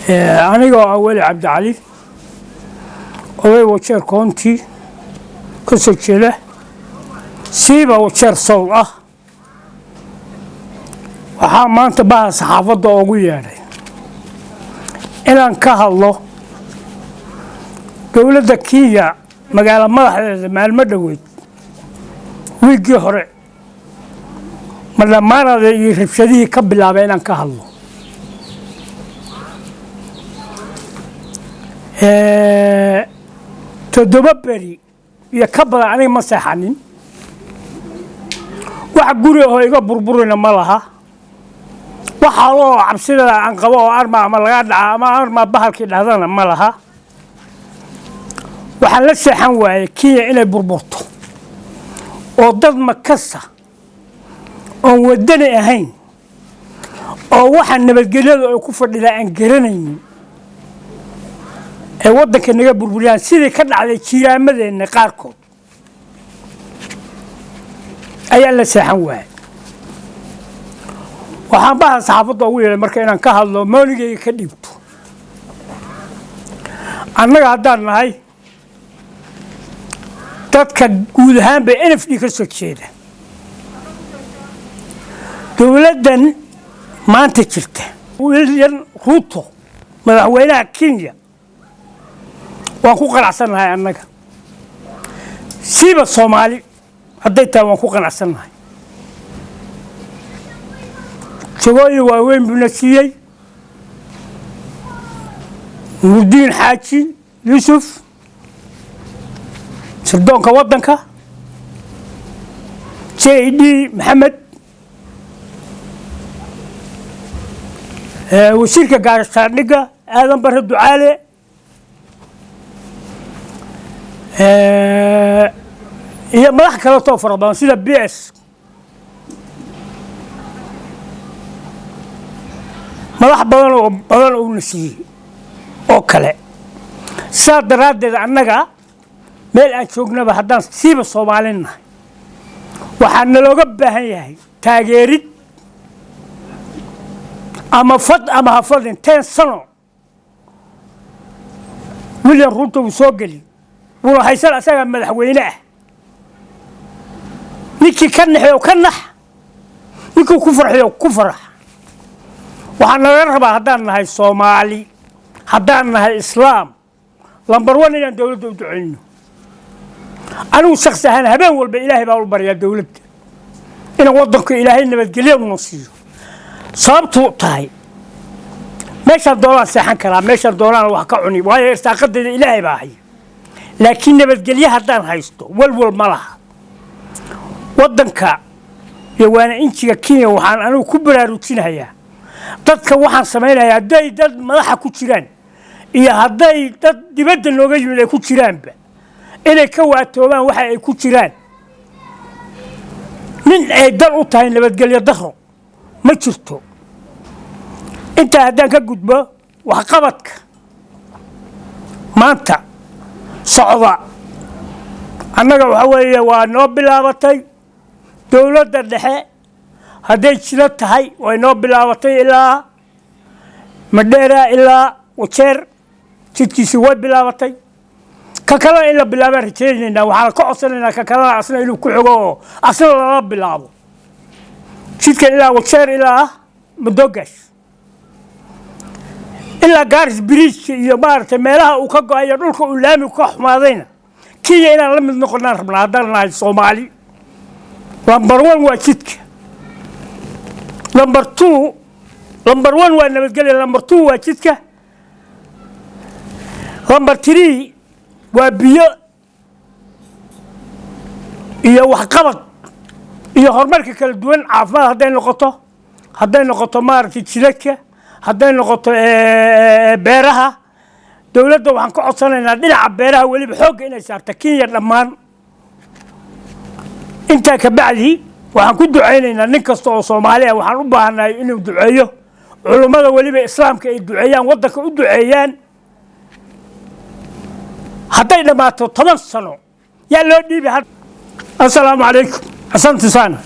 aniga awali Cabdi Cali oday wajeer koonti ka soo jeeda siiba wajeer sool ah waxaa maanta baa saxaafadda ugu yeedhay inaan ka hadlo dowladda Kenya magaala madaxdeeda maalmo dhaweyd wiigii hore madamaanada iyo rabshadihii ka bilaabay inaan ka hadlo toddoba beri iyo ka badan aniga ma seexanin wax guri oo iga burburina ma laha waxa loo cabsida aan qabo oo arma ama laga dhaca ama arma bahalkii dhahdana ma laha waxa la seexan waayay Kenya inay burburto oo dad makasa oo wadani ahayn oo waxa nabadgelyada ay ku fadhida aan garanaynin ee wadanka naga burburiyaan sidii ka dhacday jiiraamadeenna qaarkood ayaa la seexan waayay waxaan baa saxaafadda ugu yeelay marka inaan ka hadlo mooligayga ka dhibto annaga haddaan nahay dadka guud ahaan bay NFD ka soo jeeda dowladdan maanta jirta William Ruto madaxweynaha Kenya waan ku qanacsanahay annaga siiba Soomaali hadday tahay waan ku qanacsanahay shaqooyin waaweyn buu na siiyey Nuruddin Xaaji Yuusuf sirdoonka waddanka JD Maxamed wasiirka gaashaandhigga Aadan Barre Ducaale iyo madax kale oo fara badan sida BS madax badan oo nasiiyay oo kale saadaradeed annaga meel aan joognaba haddaan siiba Soomaalina waxaan nalooga baahan yahay taageerid ama fad ama hafadin 10 sano William Ruto uu soo gali wuu haysan asaga madaxweyne ah ninkii ka naxay ka nax ninkii ku farxiyo ku farax waxaan naga rabaa haddaan nahay Soomaali haddaan nahay Islaam lambar 1 inaan dawladda u duceyno anigu shakhsi ahaan habeen walba Ilaahay baa u baryaa dawladda in wadanka Ilaahay nabadgelyo u siiyo sababtu tahay meesha doolaan seexan karaa meesha doolaan wax ka cuni waayo irsaaqadeeda Ilaahay baa hay laakiin nabadgelyo haddaan haysto walwal ma laha wadanka yawaana injiga Kenya waxaan anigu ku baraarujinayaa dadka waxaan sameeynayaa haday dad madaxa ku jiraan iyo haday dad dibadda looga yimid ay ku jiraanba inay ka waatoobaan waxa ay ku jiraan nin ay dal u tahay nabadgelyo daro ma jirto inta haddaan ka gudbo wax qabadka maanta socda annaga waxa weeye waa noo bilaabatay dowladda dhexe hadday jira tahay way noo bilaabatay ilaa Madheera ilaa Wajeer jidkiisii way bilaabatay ka kale in la bilaabo rajaynayna waxaan ka codsanaynaa ka kale asna inuu ku xigo asna la bilaabo jidka ilaa Wajeer ilaa Madogash ilaa Garis Bridge iyo maartay meelaha uu ka go'ay dhulka uu laami ka xumaadayna Kenya inaan la mid noqonaan rabnaa haddaan nahay Soomaali lambar 1 waa jidka lambar 1 waa nabadgelyo lambar 2 waa jidka lambar 3 waa biyo iyo wax qabad iyo horumarka kala duwan caafimaad hadday noqoto maartay jidadka hadday noqoto beeraha dawladda waxaan ka codsanaynaa dhinaca beeraha waliba xoog inay saarto Kenya dhammaan inta ka bacdi waxaan ku duceynaynaa nin kasta oo Soomaali ah waxaan u baahanahay inuu duceeyo culimada waliba islaamka ay duceeyaan wadanka u duceeyaan hadday dhamaato 10 sano yaa loo dhiibay assalaamu calaykum asante sana